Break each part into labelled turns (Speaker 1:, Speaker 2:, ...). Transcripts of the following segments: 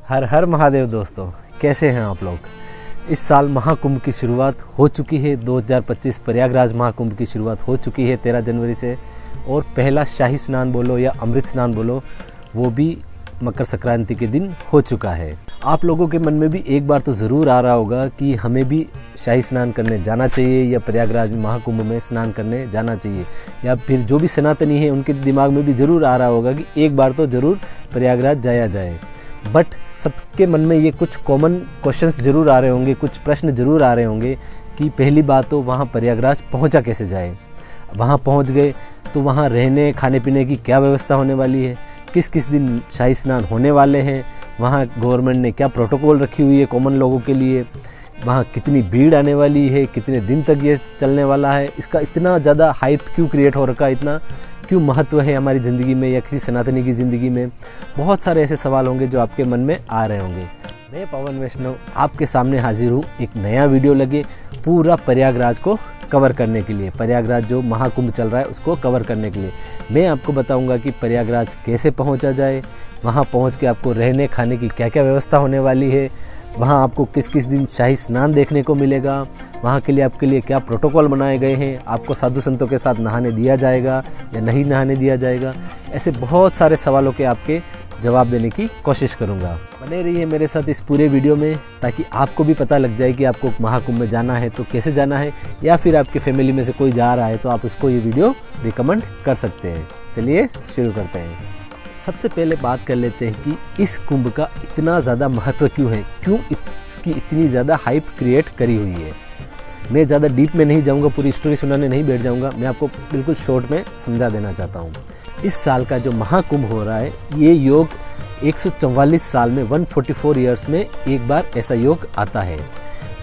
Speaker 1: हर हर महादेव दोस्तों, कैसे हैं आप लोग। इस साल महाकुंभ की शुरुआत हो चुकी है। 2025 प्रयागराज महाकुंभ की शुरुआत हो चुकी है 13 जनवरी से। और पहला शाही स्नान बोलो या अमृत स्नान बोलो, वो भी मकर संक्रांति के दिन हो चुका है। आप लोगों के मन में भी एक बार तो ज़रूर आ रहा होगा कि हमें भी शाही स्नान करने जाना चाहिए या प्रयागराज महाकुंभ में स्नान करने जाना चाहिए, या फिर जो भी सनातनी है उनके दिमाग में भी ज़रूर आ रहा होगा कि एक बार तो ज़रूर प्रयागराज जाया जाए। बट सबके मन में ये कुछ कॉमन क्वेश्चंस ज़रूर आ रहे होंगे, कुछ प्रश्न ज़रूर आ रहे होंगे कि पहली बात तो वहाँ प्रयागराज पहुँचा कैसे जाए। वहाँ पहुँच गए तो वहाँ रहने खाने पीने की क्या व्यवस्था होने वाली है, किस किस दिन शाही स्नान होने वाले हैं, वहाँ गवर्नमेंट ने क्या प्रोटोकॉल रखी हुई है कॉमन लोगों के लिए, वहाँ कितनी भीड़ आने वाली है, कितने दिन तक ये चलने वाला है, इसका इतना ज़्यादा हाइप क्यों क्रिएट हो रखा है, इतना क्यों महत्व है हमारी ज़िंदगी में या किसी सनातनी की ज़िंदगी में। बहुत सारे ऐसे सवाल होंगे जो आपके मन में आ रहे होंगे। मैं पवन वैष्णव आपके सामने हाजिर हूँ एक नया वीडियो लगे पूरा प्रयागराज को कवर करने के लिए। प्रयागराज जो महाकुंभ चल रहा है उसको कवर करने के लिए मैं आपको बताऊंगा कि प्रयागराज कैसे पहुंचा जाए, वहां पहुंच के आपको रहने खाने की क्या क्या व्यवस्था होने वाली है, वहां आपको किस किस दिन शाही स्नान देखने को मिलेगा, वहां के लिए आपके लिए क्या प्रोटोकॉल बनाए गए हैं, आपको साधु संतों के साथ नहाने दिया जाएगा या नहीं नहाने दिया जाएगा। ऐसे बहुत सारे सवालों के आपके जवाब देने की कोशिश करूंगा। बने रहिए मेरे साथ इस पूरे वीडियो में ताकि आपको भी पता लग जाए कि आपको महाकुंभ में जाना है तो कैसे जाना है, या फिर आपके फैमिली में से कोई जा रहा है तो आप उसको ये वीडियो रिकमेंड कर सकते हैं। चलिए शुरू करते हैं। सबसे पहले बात कर लेते हैं कि इस कुंभ का इतना ज़्यादा महत्व क्यों है, क्यों इसकी इतनी ज़्यादा हाइप क्रिएट करी हुई है। मैं ज़्यादा डीप में नहीं जाऊँगा, पूरी स्टोरी सुनाने नहीं बैठ जाऊँगा, मैं आपको बिल्कुल शॉर्ट में समझा देना चाहता हूँ। इस साल का जो महाकुंभ हो रहा है ये योग 144 साल में 144 ईयर्स में एक बार ऐसा योग आता है।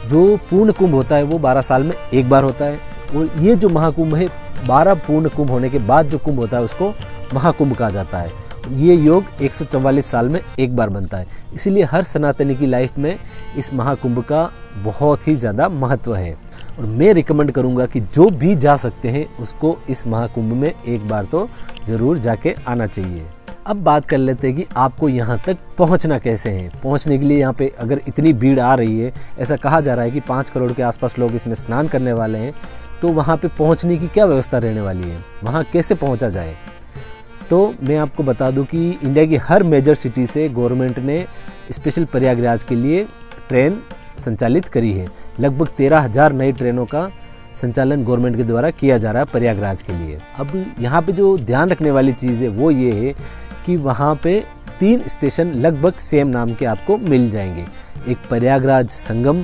Speaker 1: जो पूर्ण कुंभ होता है वो 12 साल में एक बार होता है, और ये जो महाकुंभ है 12 पूर्ण कुंभ होने के बाद जो कुंभ होता है उसको महाकुंभ कहा जाता है। ये योग 144 साल में एक बार बनता है, इसीलिए हर सनातनी की लाइफ में इस महाकुंभ का बहुत ही ज़्यादा महत्व है। और मैं रिकमेंड करूंगा कि जो भी जा सकते हैं उसको इस महाकुंभ में एक बार तो ज़रूर जाके आना चाहिए। अब बात कर लेते हैं कि आपको यहाँ तक पहुँचना कैसे है। पहुँचने के लिए यहाँ पे अगर इतनी भीड़ आ रही है, ऐसा कहा जा रहा है कि 5 करोड़ के आसपास लोग इसमें स्नान करने वाले हैं, तो वहाँ पे पहुँचने की क्या व्यवस्था रहने वाली है, वहाँ कैसे पहुँचा जाए। तो मैं आपको बता दूं कि इंडिया की हर मेजर सिटी से गवर्नमेंट ने स्पेशल प्रयागराज के लिए ट्रेन संचालित करी है। लगभग 13,000 नई ट्रेनों का संचालन गवर्नमेंट के द्वारा किया जा रहा है प्रयागराज के लिए। अब यहाँ पे जो ध्यान रखने वाली चीज़ है वो ये है कि वहाँ पे 3 स्टेशन लगभग सेम नाम के आपको मिल जाएंगे। एक प्रयागराज संगम,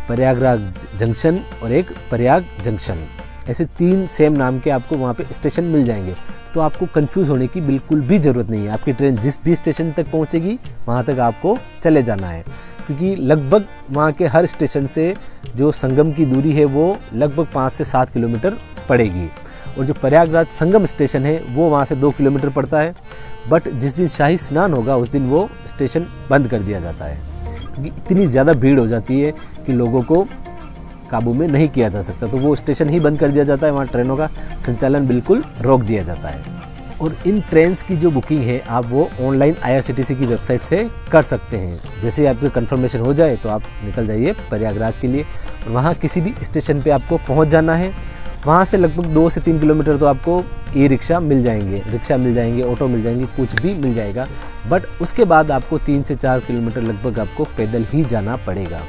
Speaker 1: प्रयागराज जंक्शन और एक प्रयाग जंक्शन। ऐसे 3 सेम नाम के आपको वहाँ पे स्टेशन मिल जाएंगे, तो आपको कंफ्यूज होने की बिल्कुल भी ज़रूरत नहीं है। आपकी ट्रेन जिस भी स्टेशन तक पहुँचेगी वहाँ तक आपको चले जाना है, क्योंकि लगभग वहाँ के हर स्टेशन से जो संगम की दूरी है वो लगभग 5 से 7 किलोमीटर पड़ेगी, और जो प्रयागराज संगम स्टेशन है वो वहाँ से 2 किलोमीटर पड़ता है। बट जिस दिन शाही स्नान होगा उस दिन वो स्टेशन बंद कर दिया जाता है, क्योंकि इतनी ज़्यादा भीड़ हो जाती है कि लोगों को काबू में नहीं किया जा सकता, तो वो स्टेशन ही बंद कर दिया जाता है, वहाँ ट्रेनों का संचालन बिल्कुल रोक दिया जाता है। और इन ट्रेन्स की जो बुकिंग है आप वो ऑनलाइन IRCTC की वेबसाइट से कर सकते हैं। जैसे आपकी कंफर्मेशन हो जाए तो आप निकल जाइए प्रयागराज के लिए, और वहाँ किसी भी स्टेशन पे आपको पहुँच जाना है। वहाँ से लगभग 2 से 3 किलोमीटर तो आपको रिक्शा मिल जाएंगे, ऑटो मिल जाएंगे, कुछ भी मिल जाएगा। बट उसके बाद आपको 3 से 4 किलोमीटर लगभग आपको पैदल ही जाना पड़ेगा,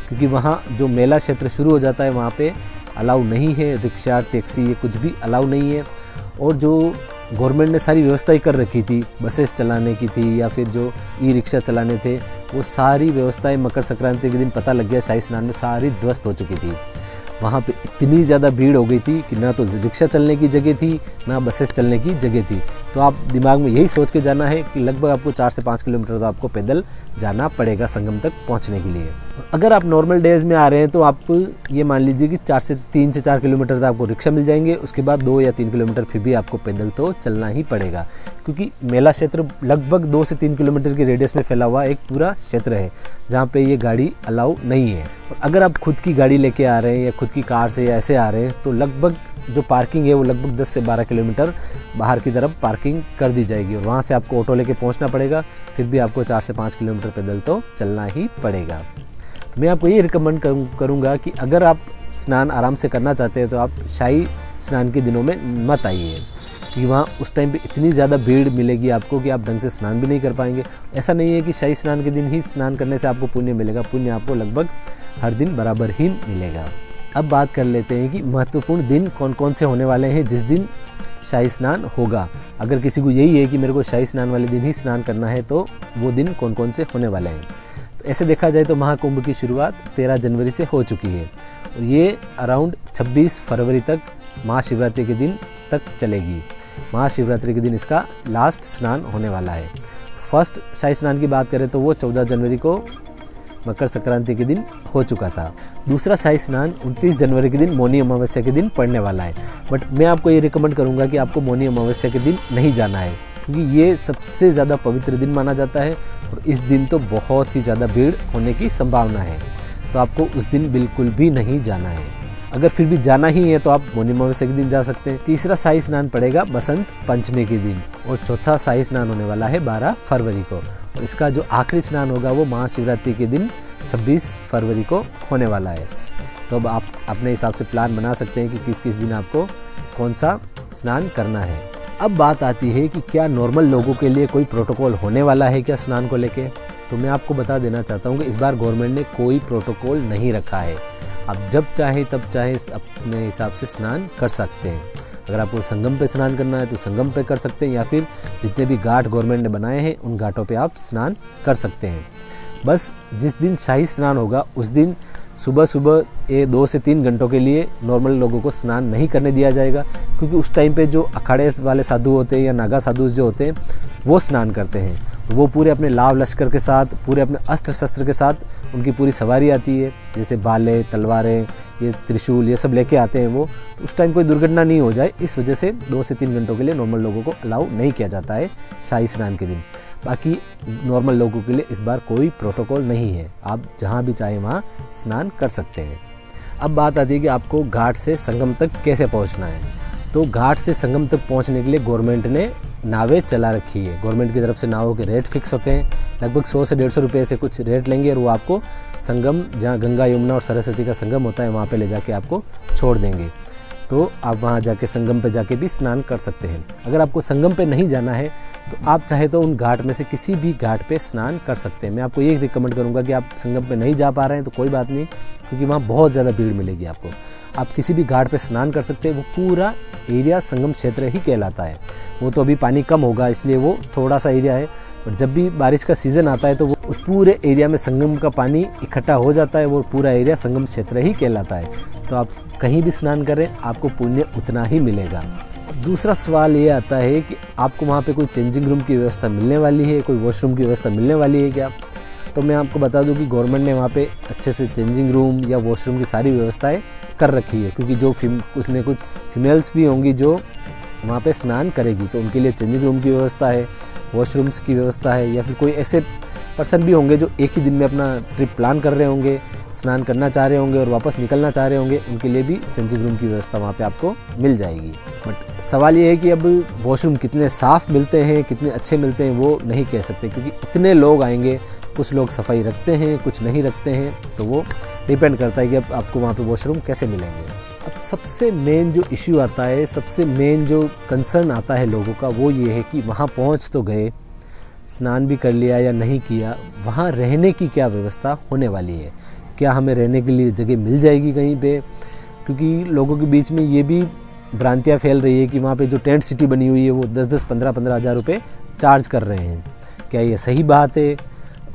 Speaker 1: क्योंकि वहाँ जो मेला क्षेत्र शुरू हो जाता है वहाँ पे अलाउ नहीं है रिक्शा, टैक्सी, ये कुछ भी अलाउ नहीं है। और जो गवर्नमेंट ने सारी व्यवस्था ही कर रखी थी, बसेस चलाने की थी या फिर जो रिक्शा चलाने थे, वो सारी व्यवस्थाएं मकर संक्रांति के दिन पता लग गया शाही स्नान में सारी ध्वस्त हो चुकी थी। वहाँ पे इतनी ज़्यादा भीड़ हो गई थी कि ना तो रिक्शा चलने की जगह थी ना बसेस चलने की जगह थी। तो आप दिमाग में यही सोच के जाना है कि लगभग आपको 4 से 5 किलोमीटर तो आपको पैदल जाना पड़ेगा संगम तक पहुँचने के लिए। अगर आप नॉर्मल डेज़ में आ रहे हैं तो आप ये मान लीजिए कि 3 से 4 किलोमीटर तक आपको रिक्शा मिल जाएंगे, उसके बाद 2 या 3 किलोमीटर फिर भी आपको पैदल तो चलना ही पड़ेगा, क्योंकि मेला क्षेत्र लगभग 2 से 3 किलोमीटर के रेडियस में फैला हुआ एक पूरा क्षेत्र है जहाँ पे ये गाड़ी अलाउ नहीं है। और अगर आप खुद की गाड़ी लेके आ रहे हैं या खुद की कार से या ऐसे आ रहे हैं तो लगभग जो पार्किंग है वो लगभग 10 से 12 किलोमीटर बाहर की तरफ पार्किंग कर दी जाएगी और वहाँ से आपको ऑटो लेके पहुँचना पड़ेगा। फिर भी आपको 4 से 5 किलोमीटर पैदल तो चलना ही पड़ेगा। तो मैं आपको ये रिकमेंड करूँगा कि अगर आप स्नान आराम से करना चाहते हैं तो आप शाही स्नान के दिनों में मत आइए, कि वहाँ उस टाइम पे इतनी ज़्यादा भीड़ मिलेगी आपको कि आप ढंग से स्नान भी नहीं कर पाएंगे। ऐसा नहीं है कि शाही स्नान के दिन ही स्नान करने से आपको पुण्य मिलेगा, पुण्य आपको लगभग हर दिन बराबर ही मिलेगा। अब बात कर लेते हैं कि महत्वपूर्ण दिन कौन कौन से होने वाले हैं जिस दिन शाही स्नान होगा। अगर किसी को यही है कि मेरे को शाही स्नान वाले दिन ही स्नान करना है तो वो दिन कौन कौन से होने वाले हैं। तो ऐसे देखा जाए तो महाकुंभ की शुरुआत 13 जनवरी से हो चुकी है और ये अराउंड 26 फरवरी तक महाशिवरात्रि के दिन तक चलेगी। महाशिवरात्रि के दिन इसका लास्ट स्नान होने वाला है। फर्स्ट शाही स्नान की बात करें तो वो 14 जनवरी को मकर संक्रांति के दिन हो चुका था। दूसरा शाही स्नान 29 जनवरी के दिन मौनी अमावस्या के दिन पड़ने वाला है। बट मैं आपको ये रिकमेंड करूँगा कि आपको मौनी अमावस्या के दिन नहीं जाना है, क्योंकि ये सबसे ज़्यादा पवित्र दिन माना जाता है और इस दिन तो बहुत ही ज़्यादा भीड़ होने की संभावना है। तो आपको उस दिन बिल्कुल भी नहीं जाना है। अगर फिर भी जाना ही है तो आप मौनी अमावस्या के दिन जा सकते हैं। तीसरा शाही स्नान पड़ेगा बसंत पंचमी के दिन और चौथा शाही स्नान होने वाला है 12 फरवरी को और इसका जो आखिरी स्नान होगा वो महाशिवरात्रि के दिन 26 फरवरी को होने वाला है। तो अब आप अपने हिसाब से प्लान बना सकते हैं कि किस किस दिन आपको कौन सा स्नान करना है। अब बात आती है कि क्या नॉर्मल लोगों के लिए कोई प्रोटोकॉल होने वाला है क्या स्नान को लेके। तो मैं आपको बता देना चाहता हूँ कि इस बार गवर्नमेंट ने कोई प्रोटोकॉल नहीं रखा है। आप जब चाहे तब चाहे अपने हिसाब से स्नान कर सकते हैं। अगर आपको संगम पे स्नान करना है तो संगम पे कर सकते हैं, या फिर जितने भी घाट गवर्नमेंट ने बनाए हैं उन घाटों पे आप स्नान कर सकते हैं। बस जिस दिन शाही स्नान होगा उस दिन सुबह सुबह 2 से 3 घंटों के लिए नॉर्मल लोगों को स्नान नहीं करने दिया जाएगा, क्योंकि उस टाइम पे जो अखाड़े वाले साधु होते हैं या नागा साधु जो होते हैं वो स्नान करते हैं। वो पूरे अपने लाव लश्कर के साथ, पूरे अपने अस्त्र शस्त्र के साथ उनकी पूरी सवारी आती है, जैसे भाले, तलवारें, ये त्रिशूल, ये सब लेके आते हैं वो। तो उस टाइम कोई दुर्घटना नहीं हो जाए, इस वजह से 2 से 3 घंटों के लिए नॉर्मल लोगों को अलाउ नहीं किया जाता है शाही स्नान के दिन। बाकी नॉर्मल लोगों के लिए इस बार कोई प्रोटोकॉल नहीं है, आप जहाँ भी चाहे वहाँ स्नान कर सकते हैं। अब बात आती है कि आपको घाट से संगम तक कैसे पहुँचना है। तो घाट से संगम तक पहुँचने के लिए गवर्नमेंट ने नावें चला रखी है। गवर्नमेंट की तरफ से नावों के रेट फिक्स होते हैं, लगभग 100 से 150 रुपये से कुछ रेट लेंगे और वो आपको संगम, जहाँ गंगा यमुना और सरस्वती का संगम होता है, वहाँ पे ले जाके आपको छोड़ देंगे। तो आप वहाँ जाके संगम पे जाके भी स्नान कर सकते हैं। अगर आपको संगम पे नहीं जाना है तो आप चाहे तो उन घाट में से किसी भी घाट पे स्नान कर सकते हैं। मैं आपको ये रिकमेंड करूँगा कि आप संगम पे नहीं जा पा रहे हैं तो कोई बात नहीं, क्योंकि वहाँ बहुत ज़्यादा भीड़ मिलेगी आपको। आप किसी भी घाट पे स्नान कर सकते हैं। वो पूरा एरिया संगम क्षेत्र ही कहलाता है। वो तो अभी पानी कम होगा इसलिए वो थोड़ा सा एरिया है, और जब भी बारिश का सीज़न आता है तो वो उस पूरे एरिया में संगम का पानी इकट्ठा हो जाता है। वो पूरा एरिया संगम क्षेत्र ही कहलाता है। तो आप कहीं भी स्नान करें आपको पुण्य उतना ही मिलेगा। दूसरा सवाल ये आता है कि आपको वहाँ पे कोई चेंजिंग रूम की व्यवस्था मिलने वाली है, कोई वॉशरूम की व्यवस्था मिलने वाली है क्या। तो मैं आपको बता दूं कि गवर्नमेंट ने वहाँ पे अच्छे से चेंजिंग रूम या वॉशरूम की सारी व्यवस्थाएं कर रखी है, क्योंकि जो उसमें कुछ फीमेल्स भी होंगी जो वहाँ पे स्नान करेगी, तो उनके लिए चेंजिंग रूम की व्यवस्था है, वॉशरूम्स की व्यवस्था है, या फिर कोई ऐसे पर्सन भी होंगे जो एक ही दिन में अपना ट्रिप प्लान कर रहे होंगे, स्नान करना चाह रहे होंगे और वापस निकलना चाह रहे होंगे, उनके लिए भी चेंजिंग रूम की व्यवस्था वहाँ पे आपको मिल जाएगी। बट सवाल ये है कि अब वॉशरूम कितने साफ़ मिलते हैं, कितने अच्छे मिलते हैं, वो नहीं कह सकते, क्योंकि इतने लोग आएंगे। कुछ लोग सफाई रखते हैं, कुछ नहीं रखते हैं, तो वो डिपेंड करता है कि अब आपको वहाँ पे वॉशरूम कैसे मिलेंगे। अब सबसे मेन जो इश्यू आता है, सबसे मेन जो कंसर्न आता है लोगों का, वो ये है कि वहाँ पहुँच तो गए, स्नान भी कर लिया या नहीं किया, वहाँ रहने की क्या व्यवस्था होने वाली है। क्या हमें रहने के लिए जगह मिल जाएगी कहीं पे, क्योंकि लोगों के बीच में ये भी भ्रांतियाँ फैल रही है कि वहाँ पे जो टेंट सिटी बनी हुई है वो 10-10, 15-15 हज़ार रुपये चार्ज कर रहे हैं। क्या ये सही बात है।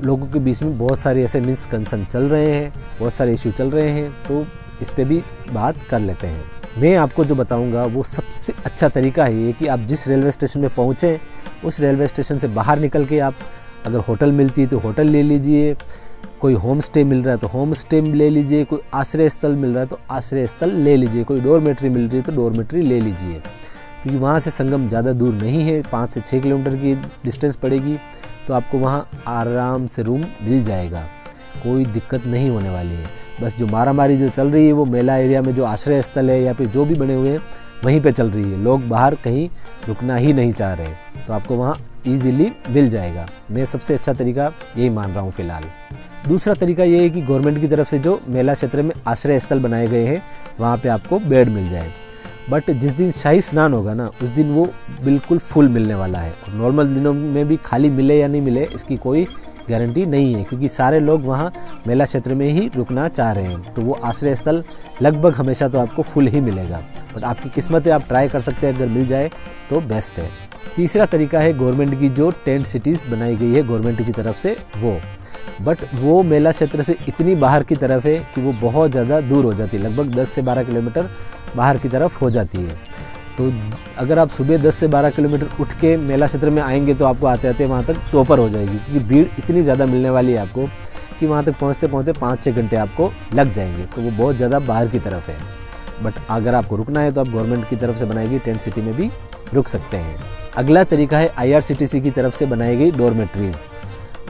Speaker 1: लोगों के बीच में बहुत सारे ऐसे मिसकंसेप्शन चल रहे हैं, बहुत सारे इशू चल रहे हैं, तो इस पे भी बात कर लेते हैं। मैं आपको जो बताऊंगा वो सबसे अच्छा तरीका है ये कि आप जिस रेलवे स्टेशन में पहुँचें उस रेलवे स्टेशन से बाहर निकल के आप, अगर होटल मिलती है तो होटल ले लीजिए, कोई होम स्टे मिल रहा है तो होम स्टे ले लीजिए, कोई आश्रय स्थल मिल रहा है तो आश्रय स्थल ले लीजिए, कोई डोरमेट्री मिल रही है तो डोरमेट्री ले लीजिए, क्योंकि वहाँ से संगम ज़्यादा दूर नहीं है, 5 से 6 किलोमीटर की डिस्टेंस पड़ेगी, तो आपको वहाँ आराम से रूम मिल जाएगा, कोई दिक्कत नहीं होने वाली है। बस जो मारामारी जो चल रही है वो मेला एरिया में जो आश्रय स्थल है या फिर जो भी बने हुए हैं वहीं पे चल रही है। लोग बाहर कहीं रुकना ही नहीं चाह रहे, तो आपको वहाँ ईजिली मिल जाएगा। मैं सबसे अच्छा तरीका यही मान रहा हूँ फ़िलहाल। दूसरा तरीका ये है कि गवर्नमेंट की तरफ से जो मेला क्षेत्र में आश्रय स्थल बनाए गए हैं वहाँ पे आपको बेड मिल जाए। बट जिस दिन शाही स्नान होगा ना उस दिन वो बिल्कुल फुल मिलने वाला है। और नॉर्मल दिनों में भी खाली मिले या नहीं मिले इसकी कोई गारंटी नहीं है, क्योंकि सारे लोग वहाँ मेला क्षेत्र में ही रुकना चाह रहे हैं। तो वो आश्रय स्थल लगभग हमेशा तो आपको फुल ही मिलेगा। बट आपकी किस्मत है, आप ट्राई कर सकते हैं, अगर मिल जाए तो बेस्ट है। तीसरा तरीका है गवर्नमेंट की जो टेंट सिटीज़ बनाई गई है गवर्नमेंट की तरफ से बट वो मेला क्षेत्र से इतनी बाहर की तरफ है कि वो बहुत ज़्यादा दूर हो जाती है, लगभग 10 से 12 किलोमीटर बाहर की तरफ हो जाती है। तो अगर आप सुबह 10 से 12 किलोमीटर उठ के मेला क्षेत्र में आएंगे तो आपको आते आते वहाँ तक दोपहर हो जाएगी, क्योंकि भीड़ इतनी ज़्यादा मिलने वाली है आपको कि वहाँ तक पहुँचते पहुँचते 5-6 घंटे आपको लग जाएंगे। तो वो बहुत ज़्यादा बाहर की तरफ है। बट अगर आपको रुकना है तो आप गवर्नमेंट की तरफ से बनाई गई टेंट सिटी में भी रुक सकते हैं। अगला तरीका है IRCTC की तरफ से बनाई गई डॉर्मेट्रीज़।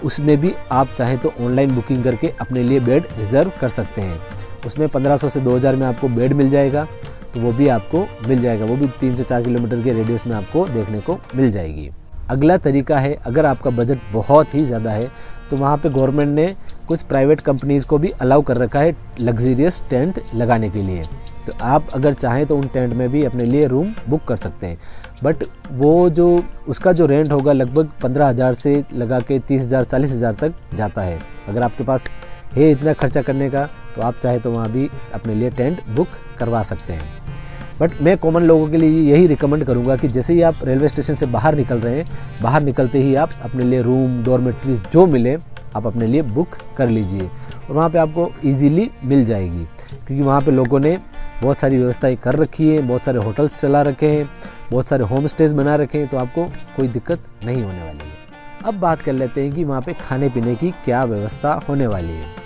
Speaker 1: उसमें भी आप चाहें तो ऑनलाइन बुकिंग करके अपने लिए बेड रिज़र्व कर सकते हैं। उसमें 1500 से 2000 में आपको बेड मिल जाएगा, तो वो भी आपको मिल जाएगा। वो भी 3 से 4 किलोमीटर के रेडियस में आपको देखने को मिल जाएगी। अगला तरीका है, अगर आपका बजट बहुत ही ज़्यादा है तो वहाँ पे गवर्नमेंट ने कुछ प्राइवेट कंपनीज़ को भी अलाउ कर रखा है लग्जरियस टेंट लगाने के लिए। तो आप अगर चाहें तो उन टेंट में भी अपने लिए रूम बुक कर सकते हैं। बट वो जो उसका जो रेंट होगा लगभग 15,000 से लगा के 30,000 40,000 तक जाता है। अगर आपके पास है इतना खर्चा करने का तो आप चाहे तो वहाँ भी अपने लिए टेंट बुक करवा सकते हैं। बट मैं कॉमन लोगों के लिए यही रिकमेंड करूँगा कि जैसे ही आप रेलवे स्टेशन से बाहर निकल रहे हैं, बाहर निकलते ही आप अपने लिए रूम डॉर्मेट्रीज जो मिले आप अपने लिए बुक कर लीजिए, और वहाँ पे आपको इजीली मिल जाएगी। क्योंकि वहाँ पे लोगों ने बहुत सारी व्यवस्थाएं कर रखी है, बहुत सारे होटल्स चला रखे हैं, बहुत सारे होम स्टेज बना रखे हैं, तो आपको कोई दिक्कत नहीं होने वाली है। अब बात कर लेते हैं कि वहाँ पे खाने पीने की क्या व्यवस्था होने वाली है।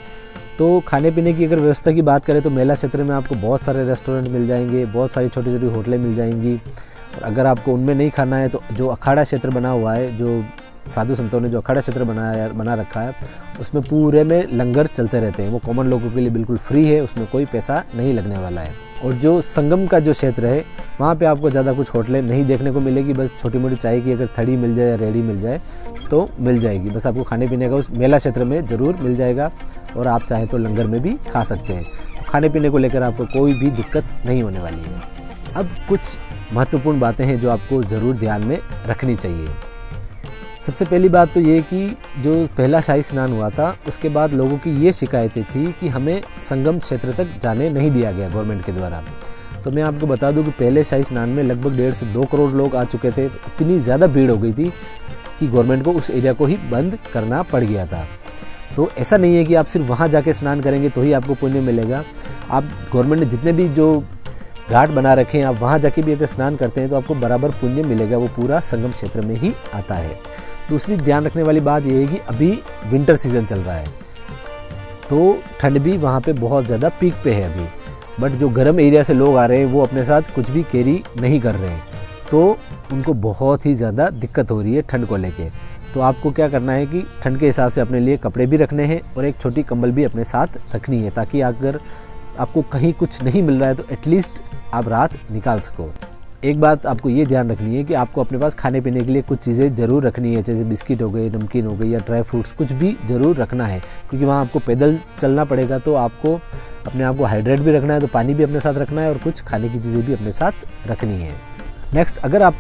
Speaker 1: तो खाने पीने की अगर व्यवस्था की बात करें तो मेला क्षेत्र में आपको बहुत सारे रेस्टोरेंट मिल जाएंगे, बहुत सारी छोटी छोटी होटलें मिल जाएंगी। और अगर आपको उनमें नहीं खाना है तो जो अखाड़ा क्षेत्र बना हुआ है, जो साधु संतों ने जो अखाड़ा क्षेत्र बना रखा है, उसमें पूरे में लंगर चलते रहते हैं। वो कॉमन लोगों के लिए बिल्कुल फ्री है, उसमें कोई पैसा नहीं लगने वाला है। और जो संगम का जो क्षेत्र है वहाँ पे आपको ज़्यादा कुछ होटलें नहीं देखने को मिलेगी, बस छोटी मोटी चाय की अगर थड़ी मिल जाए या रेडी मिल जाए तो मिल जाएगी। बस आपको खाने पीने का उस मेला क्षेत्र में ज़रूर मिल जाएगा, और आप चाहें तो लंगर में भी खा सकते हैं। तो खाने पीने को लेकर आपको कोई भी दिक्कत नहीं होने वाली है। अब कुछ महत्वपूर्ण बातें हैं जो आपको ज़रूर ध्यान में रखनी चाहिए। सबसे पहली बात तो ये कि जो पहला शाही स्नान हुआ था उसके बाद लोगों की ये शिकायतें थी कि हमें संगम क्षेत्र तक जाने नहीं दिया गया गवर्नमेंट के द्वारा। तो मैं आपको बता दूं कि पहले शाही स्नान में लगभग 1.5 से 2 करोड़ लोग आ चुके थे। तो इतनी ज़्यादा भीड़ हो गई थी कि गवर्नमेंट को उस एरिया को ही बंद करना पड़ गया था। तो ऐसा नहीं है कि आप सिर्फ वहाँ जाके स्नान करेंगे तो ही आपको पुण्य मिलेगा। आप गवर्नमेंट ने जितने भी जो घाट बना रखे हैं आप वहाँ जाके भी अगर स्नान करते हैं तो आपको बराबर पुण्य मिलेगा। वो पूरा संगम क्षेत्र में ही आता है। दूसरी ध्यान रखने वाली बात यह है कि अभी विंटर सीजन चल रहा है, तो ठंड भी वहाँ पे बहुत ज़्यादा पीक पे है अभी। बट जो गर्म एरिया से लोग आ रहे हैं वो अपने साथ कुछ भी कैरी नहीं कर रहे हैं, तो उनको बहुत ही ज़्यादा दिक्कत हो रही है ठंड को लेके। तो आपको क्या करना है कि ठंड के हिसाब से अपने लिए कपड़े भी रखने हैं और एक छोटी कंबल भी अपने साथ रखनी है, ताकि अगर आपको कहीं कुछ नहीं मिल रहा है तो एटलीस्ट आप रात निकाल सको। एक बात आपको ये ध्यान रखनी है कि आपको अपने पास खाने पीने के लिए कुछ चीज़ें ज़रूर रखनी है, जैसे बिस्किट हो गए, नमकीन हो गई या ड्राई फ्रूट्स, कुछ भी ज़रूर रखना है। क्योंकि वहाँ आपको पैदल चलना पड़ेगा, तो आपको अपने आप को हाइड्रेट भी रखना है, तो पानी भी अपने साथ रखना है और कुछ खाने की चीज़ें भी अपने साथ रखनी है। नेक्स्ट, अगर आप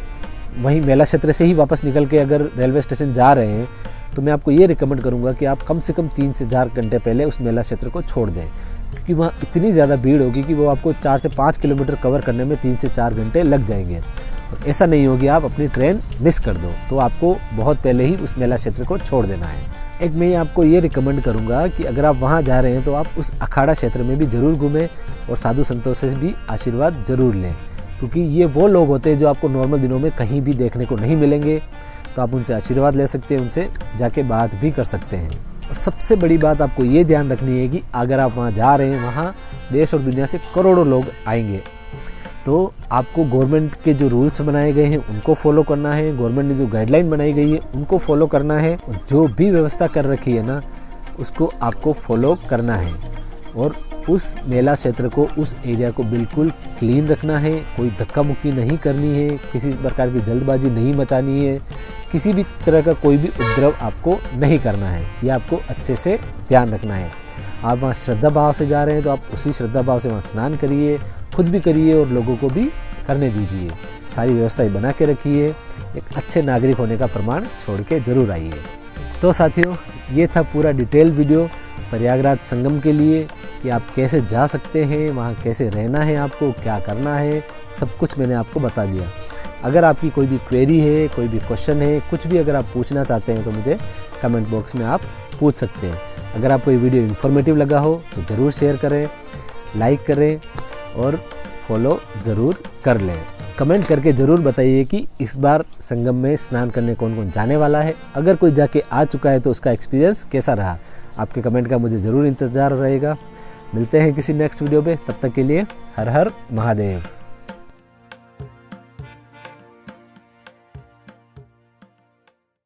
Speaker 1: वहीं मेला क्षेत्र से ही वापस निकल के अगर रेलवे स्टेशन जा रहे हैं तो मैं आपको ये रिकमेंड करूँगा कि आप कम से कम 3 से 4 घंटे पहले उस मेला क्षेत्र को छोड़ दें, क्योंकि वहाँ इतनी ज़्यादा भीड़ होगी कि वो आपको 4 से 5 किलोमीटर कवर करने में 3 से 4 घंटे लग जाएंगे। और ऐसा नहीं होगी आप अपनी ट्रेन मिस कर दो, तो आपको बहुत पहले ही उस मेला क्षेत्र को छोड़ देना है। एक मैं आपको ये रिकमेंड करूँगा कि अगर आप वहाँ जा रहे हैं तो आप उस अखाड़ा क्षेत्र में भी ज़रूर घूमें और साधु संतों से भी आशीर्वाद ज़रूर लें, क्योंकि ये वो लोग होते हैं जो आपको नॉर्मल दिनों में कहीं भी देखने को नहीं मिलेंगे। तो आप उनसे आशीर्वाद ले सकते हैं, उनसे जाके बात भी कर सकते हैं। और सबसे बड़ी बात आपको ये ध्यान रखनी है कि अगर आप वहाँ जा रहे हैं, वहाँ देश और दुनिया से करोड़ों लोग आएंगे, तो आपको गवर्नमेंट के जो रूल्स बनाए गए हैं उनको फॉलो करना है, गवर्नमेंट ने जो गाइडलाइन बनाई गई है उनको फॉलो करना है, और जो भी व्यवस्था कर रखी है ना उसको आपको फॉलो करना है। और उस मेला क्षेत्र को, उस एरिया को बिल्कुल क्लीन रखना है, कोई धक्का मुक्की नहीं करनी है, किसी प्रकार की जल्दबाजी नहीं मचानी है, किसी भी तरह का कोई भी उपद्रव आपको नहीं करना है। ये आपको अच्छे से ध्यान रखना है। आप वहाँ श्रद्धा भाव से जा रहे हैं तो आप उसी श्रद्धा भाव से वहाँ स्नान करिए, खुद भी करिए और लोगों को भी करने दीजिए। सारी व्यवस्थाएं बना के रखिए। एक अच्छे नागरिक होने का प्रमाण छोड़ के जरूर आइए। तो साथियों, ये था पूरा डिटेल वीडियो प्रयागराज संगम के लिए कि आप कैसे जा सकते हैं, वहाँ कैसे रहना है, आपको क्या करना है, सब कुछ मैंने आपको बता दिया। अगर आपकी कोई भी क्वेरी है, कोई भी क्वेश्चन है, कुछ भी अगर आप पूछना चाहते हैं तो मुझे कमेंट बॉक्स में आप पूछ सकते हैं। अगर आपको ये वीडियो इन्फॉर्मेटिव लगा हो तो ज़रूर शेयर करें, लाइक करें और फॉलो ज़रूर कर लें। कमेंट करके ज़रूर बताइए कि इस बार संगम में स्नान करने कौन कौन जाने वाला है। अगर कोई जाके आ चुका है तो उसका एक्सपीरियंस कैसा रहा। आपके कमेंट का मुझे ज़रूर इंतज़ार रहेगा। मिलते हैं किसी नेक्स्ट वीडियो पे, तब तक के लिए हर हर महादेव।